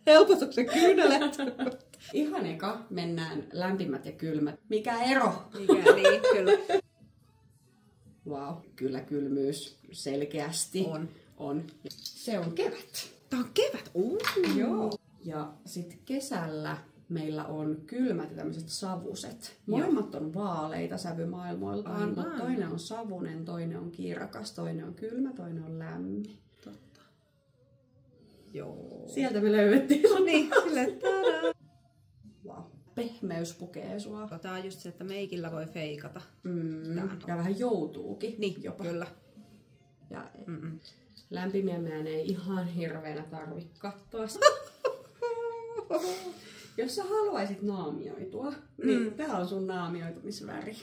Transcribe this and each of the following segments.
Helpotuksen kyynelet. Ihan eka mennään lämpimät ja kylmät. Mikä ero? Mikä niin, kyllä. Wow, kyllä kylmyys selkeästi on. Se on kevät. Tää on kevät. Joo. Ja sitten kesällä meillä on kylmät ja tämmöiset savuset. Molemmat on vaaleita sävymaailmoiltaan, mutta toinen on savunen, toinen on kirkas, toinen on kylmä, toinen on lämmin. Totta. Joo. Sieltä me löydettiin. Niin, silleen tadaa. Wow. Pehmeys pukee sua. Tää on just se, että meikillä voi feikata. Ja vähän joutuukin. Niin, jopa. kyllä. Ja lämpimiä meidän ei ihan hirveänä tarvitse katsoa. Jos sä haluaisit naamioitua, niin tää on sun naamioitumisväri.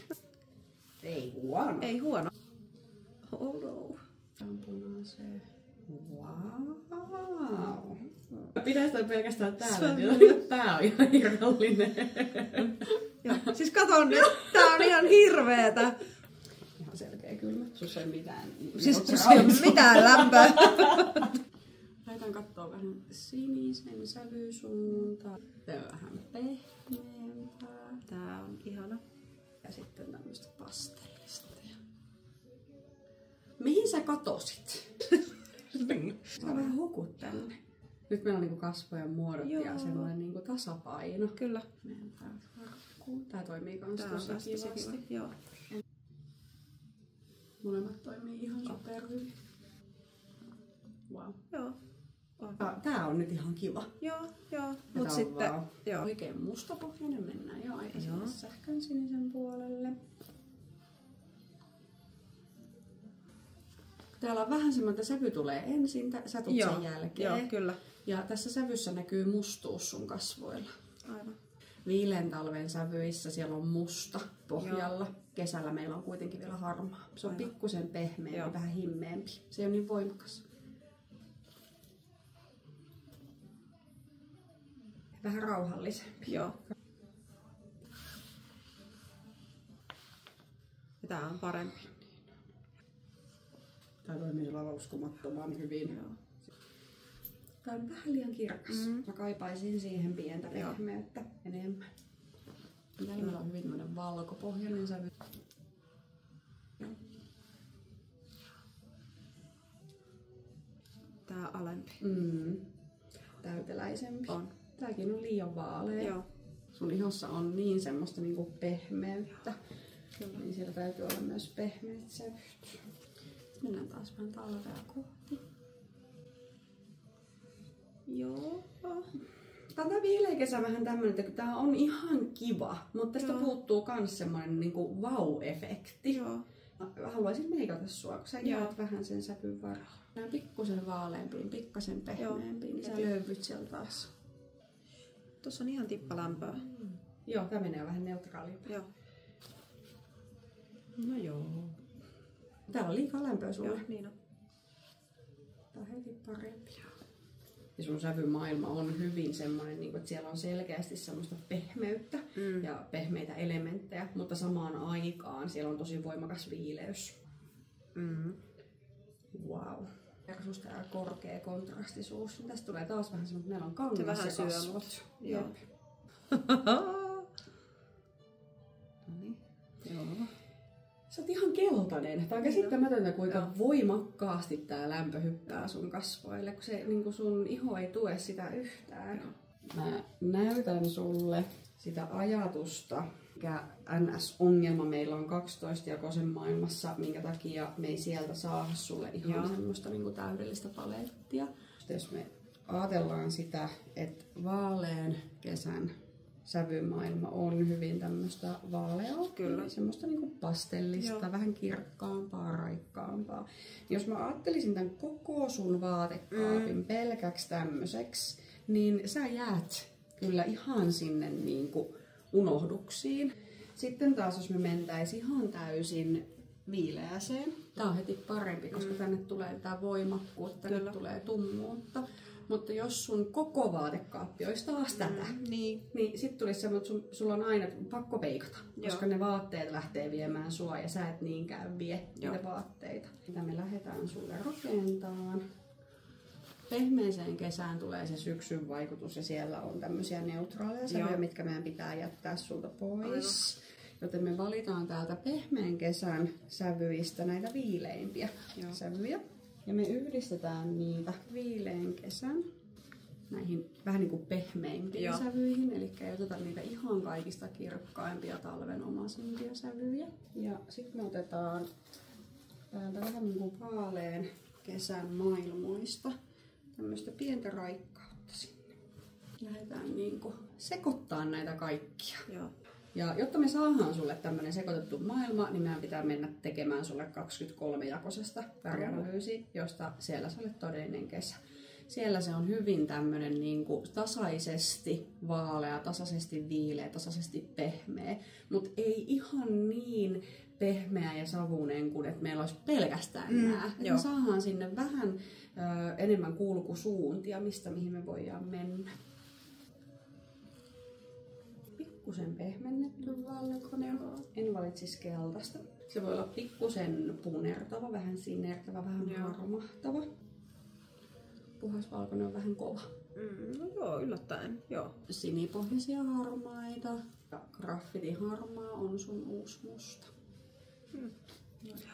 Ei huono. Ei huono. Oh no. Tää on punaiseen. Wow. Pitäis toi pelkästään täällä, niin tää on ihan irrallinen. Joo. Siis katon nyt, tää on ihan hirveetä. Ihan selkeä kylmä. Sus ei mitään. Siis ei ole mitään lämpöä. Lähdetään kattoo vähän sinisen sävysuuntaan. Tää on vähän pehmeämpää. Tää on ihana. Ja sitten tämmöstä pastellista. Mihin sä katosit? Sä vähän hukut tänne. Nyt meillä on niinku kasvojen muodot ja semmoinen niinku tasapaino. Kyllä. Meidän päät harkkuun. Tää toimii kans Tää tosi on kivasti. Joo. Molemmat toimii ihan superhyvin. Wow. Joo. Tää on nyt ihan kiva. Joo. Mut sitten joo. Oikein mustapohjainen, mennään jo aika sinne sähkön sinisen puolelle. Täällä on vähän semmoinen, että sävy tulee ensin, sä tulet sen jälkeen. Joo, kyllä. Ja tässä sävyssä näkyy mustuus sun kasvoilla. Aivan. Viileän talven sävyissä siellä on musta pohjalla. Joo. Kesällä meillä on kuitenkin vielä harmaa. Se on pikkusen pehmeä, vähän himmeämpi. Se ei ole niin voimakas. Vähän rauhallisempi. Joo. Ja tää on parempi. Tää toimii sulla uskomattoman hyvin. Joo. Tää on vähän liian kirkas. Mä kaipaisin siihen pientä pehmeyttä enemmän. Täällä meillä on hyvin tämmönen valkopohjainen sävy. Tää on alempi. Täyteläisempi. On. Tääkin on liian vaalea. Joo. Sun ihossa on niin semmoista niinku pehmeyttä. Kyllä. Niin siellä täytyy olla myös pehmeät sävyt. Mennään taas vähän talvea kohti. Joo. Tää viileä kesä vähän tämmönen, että tää on ihan kiva, mutta tästä puuttuu kans semmoinen niinku wow-efekti. Joo. Haluaisin meikata sua, kun sä jäät vähän sen sävyn varaan. Nää pikkusen vaaleampiin, pikkasen pehmeämpiin, niin sä löyvyt sieltä taas. Tossa on ihan tippa lämpöä. Joo, tää menee vähän neutraalimpaa. Joo. No joo. Täällä on liikaa lämpöä sulle. Joo, niin on. Tää on heti parempi. Ja sun sävymaailma on hyvin semmoinen, että siellä on selkeästi semmoista pehmeyttä ja pehmeitä elementtejä, mutta samaan aikaan siellä on tosi voimakas viileys. Wow. Ja susta tää korkea kontrastisuus. Tästä tulee taas vähän semmoinen, että meillä on kangas ja kasvot. Joo. Noniin. Joo. Sä oot ihan keltainen. Tää on käsittämätöntä, kuinka voimakkaasti tää lämpö hyppää sun kasvoille, kun se, niin kun sun iho ei tue sitä yhtään. Mä näytän sulle sitä ajatusta, mikä NS-ongelma meillä on 12-jakoisen maailmassa, minkä takia me ei sieltä saa sulle ihan semmoista niin kuin täydellistä palettia. Jos me ajatellaan sitä, että vaalean kesän sävymaailma on hyvin tämmöistä vaaleaa, kyllä. Semmoista niinku pastellista, vähän kirkkaampaa, raikkaampaa. Jos mä ajattelisin tämän koko sun vaatekaapin pelkäksi tämmöiseksi, niin sä jäät kyllä ihan sinne niinku unohduksiin. Sitten taas jos me mentäisiin ihan täysin viileäseen, tää on heti parempi, koska tänne tulee tää voimakkuutta, tänne tulee tummuutta. Mutta jos sun koko vaatekaappi olisi taas tätä, niin sit tulisi semmoinen, että sulla on aina pakko peikata, koska ne vaatteet lähtee viemään sua ja sä et niinkään vie niitä vaatteita. Mitä me lähdetään sulle rakentamaan. Pehmeeseen kesään tulee se syksyn vaikutus ja siellä on tämmöisiä neutraaleja sävyjä, mitkä meidän pitää jättää sulta pois. Aivan. Joten me valitaan täältä pehmeän kesän sävyistä näitä viileimpiä sävyjä. Ja me yhdistetään niitä viileän kesän näihin vähän niin kuin pehmeimpiin sävyihin. Eli ei oteta niitä ihan kaikista kirkkaimpia talvenomaisimpia sävyjä. Ja sitten me otetaan täältä vähän niin kuin vaalean kesän maailmoista tämmöistä pientä raikkautta sinne. Lähdetään niin kuin sekoittaa näitä kaikkia. Joo. Ja jotta me saadaan sulle tämmönen sekoitettu maailma, niin meidän pitää mennä tekemään sulle 23-jakosesta värianalyysi, josta siellä se oli todellinen kesä. Siellä se on hyvin tämmönen niinku tasaisesti vaalea, tasaisesti viileä, tasaisesti pehmeä, mutta ei ihan niin pehmeä ja savunen kuin että meillä olisi pelkästään nää. Me saadaan sinne vähän enemmän kulkusuuntia, mihin me voidaan mennä. Pikkusen pehmennetty valkoinen. En valitsisi keltaista. Se voi olla pikkusen punertava, vähän sinertävä, vähän harmahtava. Puhasvalkoinen on vähän kova. No joo, yllättäen. Joo. Sinipohjaisia harmaita. Ja graffitiharmaa on sun uusi musta.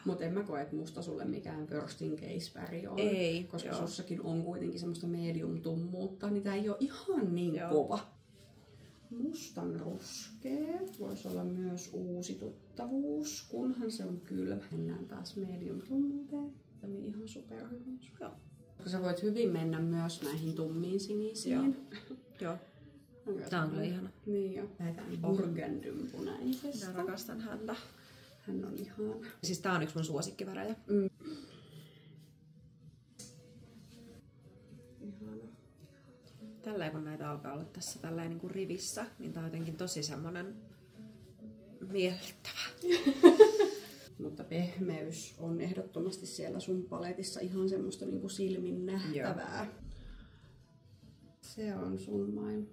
Mutta en mä koe, että musta sulle mikään first in case väri on. Ei. Koska sussakin on kuitenkin semmoista medium-tummuutta, niin tää ei ole ihan niin kova. Mustan ruskea voisi olla myös uusi tuttavuus, kunhan se on kylmä. Mennään taas medium-tummuuteen. Tämä on ihan superhyvä. Joo. Sä voit hyvin mennä myös näihin tummiin sinisiin. Joo. Tää on kyllä ihana. Niin jo. Lähdetään burgundyn punaisesta. Mä rakastan häntä. Hän on ihana. Siis tää on yksi mun suosikkivärejä. Ihana. Tällä kun näitä alkaa olla tässä tällä niin kuin rivissä, niin tää on jotenkin tosi semmonen miellyttävä. Mutta pehmeys on ehdottomasti siellä sun paletissa ihan semmoista niin kuin silmin nähtävää. Se on sun maailma.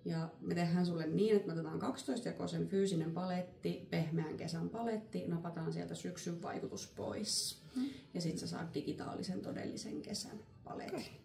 Ja me tehdään sulle niin, että me otetaan 12-jakoisen fyysinen paletti, pehmeän kesän paletti, napataan sieltä syksyn vaikutus pois. Ja sit sä saat digitaalisen todellisen kesän paletin. Okay.